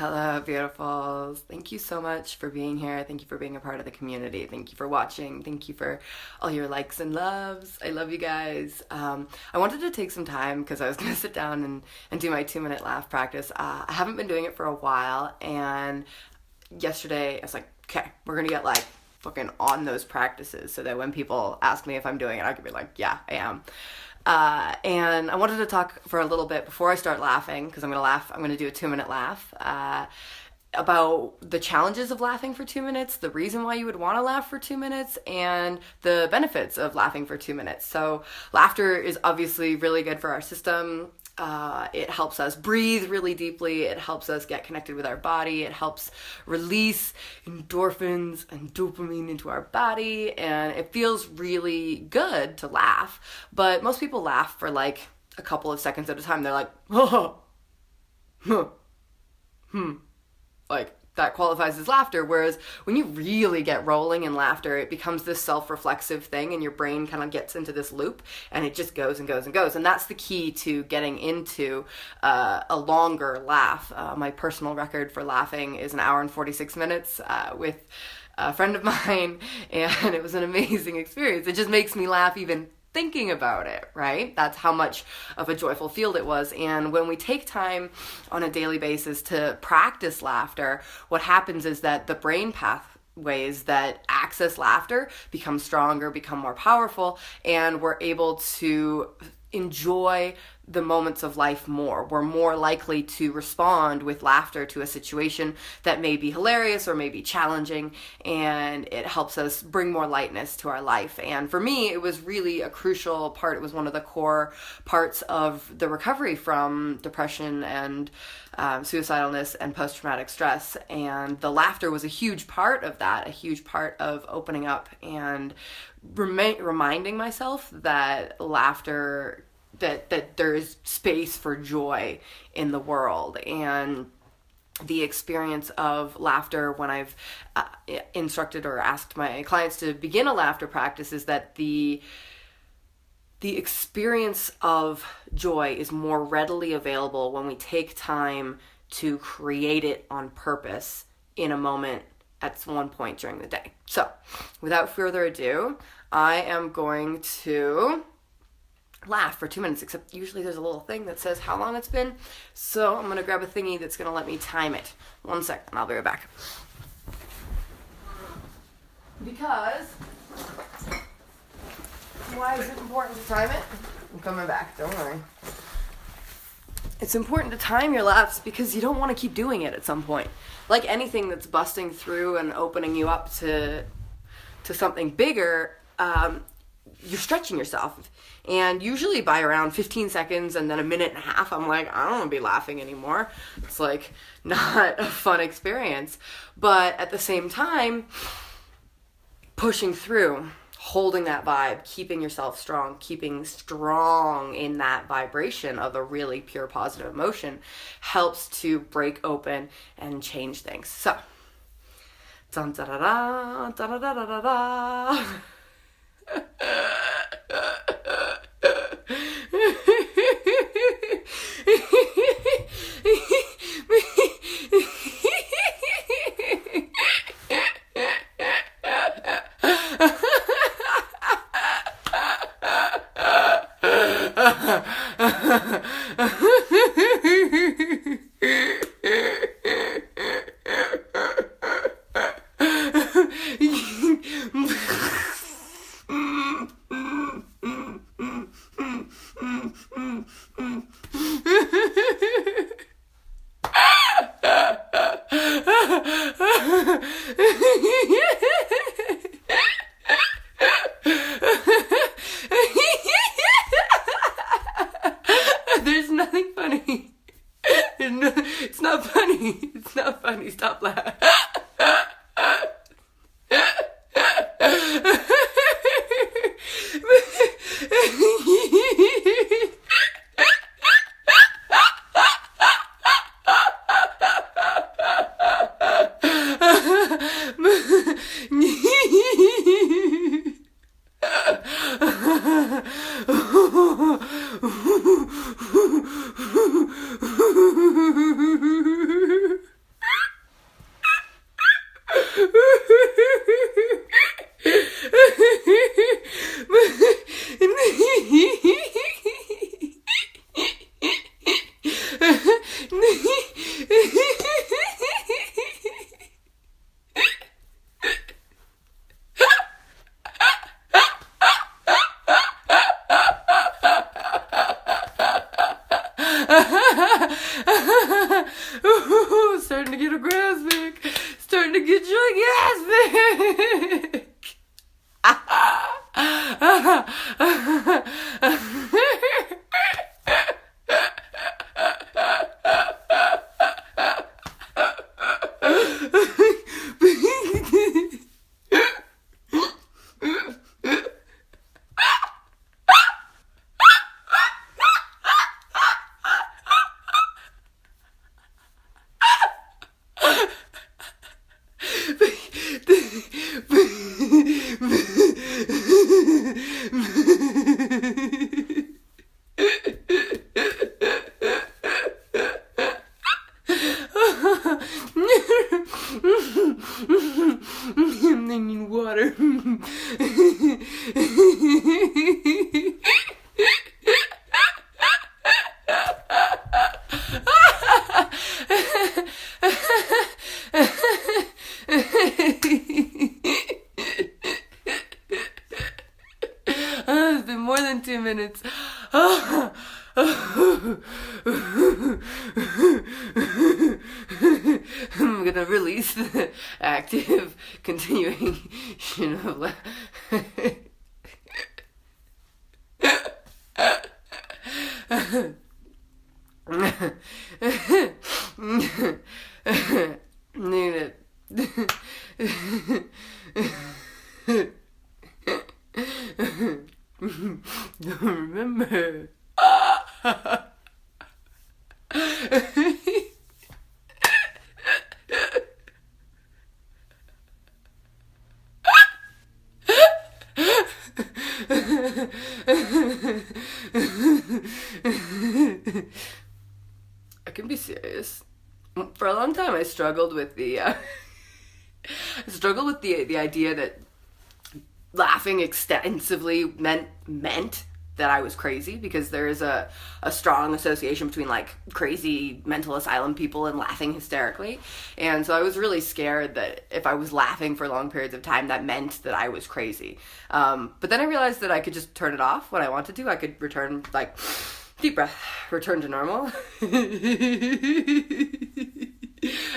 Hello, beautifuls. Thank you so much for being here. Thank you for being a part of the community. Thank you for watching. Thank you for all your likes and loves. I love you guys. I wanted to take some time because I was going to sit down and do my 2-minute laugh practice. I haven't been doing it for a while, and yesterday I was like, okay, we're going to get like fucking on those practices so that when people ask me if I'm doing it, I can be like, yeah, I am. And I wanted to talk for a little bit before I start laughing, because I'm going to do a 2-minute laugh, about the challenges of laughing for 2 minutes, the reason why you would want to laugh for 2 minutes, and the benefits of laughing for 2 minutes. So laughter is obviously really good for our system. It helps us breathe really deeply. It helps us get connected with our body. It helps release endorphins and dopamine into our body. And it feels really good to laugh. But most people laugh for like a couple of seconds at a time. They're like, oh, huh, like that qualifies as laughter. Whereas when you really get rolling in laughter, it becomes this self-reflexive thing, and your brain kind of gets into this loop, and it just goes and goes and goes. And that's the key to getting into a longer laugh. My personal record for laughing is 1 hour and 46 minutes with a friend of mine, and it was an amazing experience. It just makes me laugh even thinking about it, right? That's how much of a joyful field it was. And when we take time on a daily basis to practice laughter, what happens is that the brain pathways that access laughter become stronger, become more powerful, and we're able to enjoy the moments of life more. We're more likely to respond with laughter to a situation that may be hilarious or may be challenging, and it helps us bring more lightness to our life. And for me, it was really a crucial part. It was one of the core parts of the recovery from depression and suicidalness and post-traumatic stress. And the laughter was a huge part of that, a huge part of opening up and reminding myself that laughter, that there is space for joy in the world. And the experience of laughter when I've instructed or asked my clients to begin a laughter practice is that the experience of joy is more readily available when we take time to create it on purpose in a moment at one point during the day. So, without further ado, I am going to laugh for 2 minutes, except usually there's a little thing that says how long it's been. So I'm going to grab a thingy that's going to let me time it. 1 second, I'll be right back. Because, why is it important to time it? I'm coming back, don't worry. It's important to time your laughs because you don't want to keep doing it at some point. Like anything that's busting through and opening you up to something bigger, you're stretching yourself. And usually by around 15 seconds and then a minute and a half, I'm like, I don't want to be laughing anymore. It's like not a fun experience. But at the same time, pushing through, holding that vibe, keeping yourself strong, keeping strong in that vibration of a really pure positive emotion helps to break open and change things. So, dun da da da da da da da da. There's nothing funny. It's not funny. It's not funny. Stop laughing. get orgasmic. Starting to get orgasmic. I need water. It's been more than 2 minutes. I'm gonna release the active continuation of need it. Don't remember. I can be serious. For a long time, I struggled with the idea that laughing extensively meant that I was crazy, because there is a strong association between like crazy mental asylum people and laughing hysterically. And so I was really scared that if I was laughing for long periods of time, that meant that I was crazy. But then I realized that I could just turn it off when I wanted to. I could return, like, deep breath, return to normal.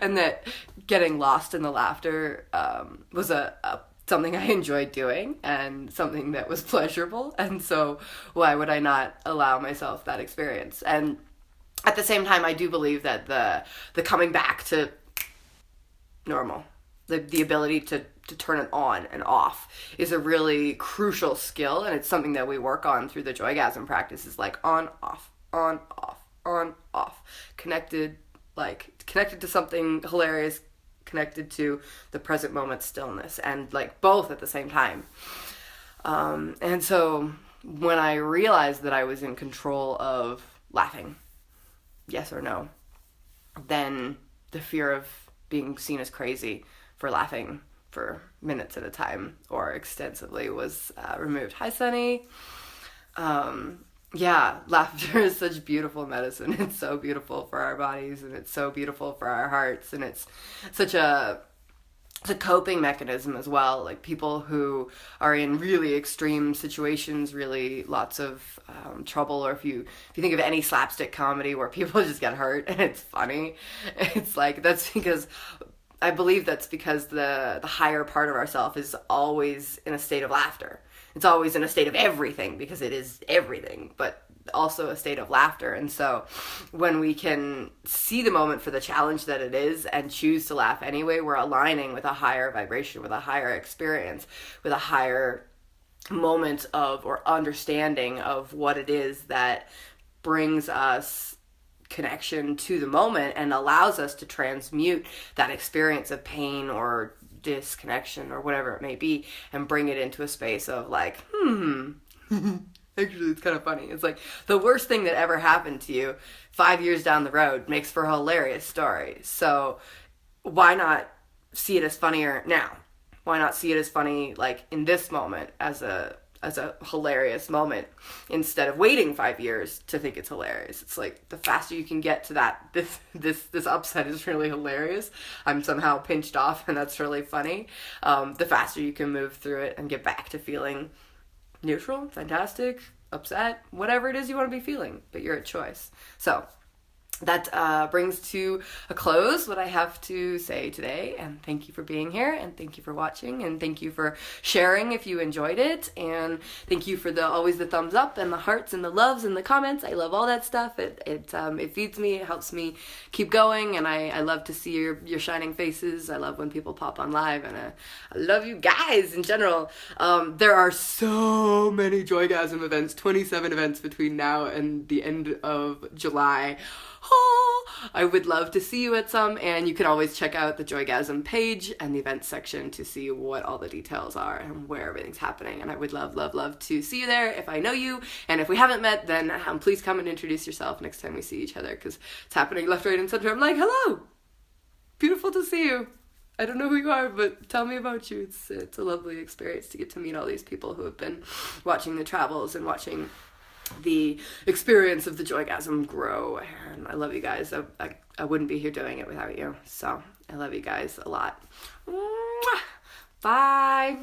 And that getting lost in the laughter was something I enjoyed doing and something that was pleasurable. And so why would I not allow myself that experience? And at the same time, I do believe that the coming back to normal, the ability to turn it on and off, is a really crucial skill. And it's something that we work on through the Joygasm practice, is like on, off, on, off, on, off. Connected to something hilarious, connected to the present moment stillness, and like both at the same time. And so when I realized that I was in control of laughing, yes or no, then the fear of being seen as crazy for laughing for minutes at a time or extensively was removed. Hi, Sunny. Yeah, laughter is such beautiful medicine. It's so beautiful for our bodies, and it's so beautiful for our hearts, and it's such a coping mechanism as well. Like people who are in really extreme situations, really lots of trouble, or if you think of any slapstick comedy where people just get hurt and it's funny, it's like I believe that's because the higher part of ourself is always in a state of laughter. It's always in a state of everything, because it is everything, but also a state of laughter. And so when we can see the moment for the challenge that it is and choose to laugh anyway, we're aligning with a higher vibration, with a higher experience, with a higher moment of, or understanding of what it is that brings us connection to the moment and allows us to transmute that experience of pain or disconnection or whatever it may be, and bring it into a space of like, actually it's kind of funny. It's like the worst thing that ever happened to you 5 years down the road makes for a hilarious story. So why not see it as funnier now? Why not see it as funny, like in this moment, as a hilarious moment, instead of waiting 5 years to think it's hilarious? It's like the faster you can get to that, this upset is really hilarious, I'm somehow pinched off and that's really funny, the faster you can move through it and get back to feeling neutral, fantastic, upset, whatever it is you want to be feeling, but you're at choice. So that brings to a close what I have to say today. And thank you for being here, and thank you for watching, and thank you for sharing if you enjoyed it, and thank you for always the thumbs up and the hearts and the loves and the comments. I love all that stuff. It feeds me, it helps me keep going, and I love to see your shining faces. I love when people pop on live, and I love you guys in general. There are so many Joygasm events, 27 events between now and the end of July. I would love to see you at some, and you can always check out the Joygasm page and the events section to see what all the details are and where everything's happening. And I would love, love, love to see you there if I know you, and if we haven't met, then please come and introduce yourself next time we see each other, because it's happening left, right, and center. I'm like, hello, beautiful to see you. I don't know who you are, but tell me about you. It's a lovely experience to get to meet all these people who have been watching the travels and watching the experience of the Joygasm grow. And I love you guys. I wouldn't be here doing it without you. So I love you guys a lot. Bye.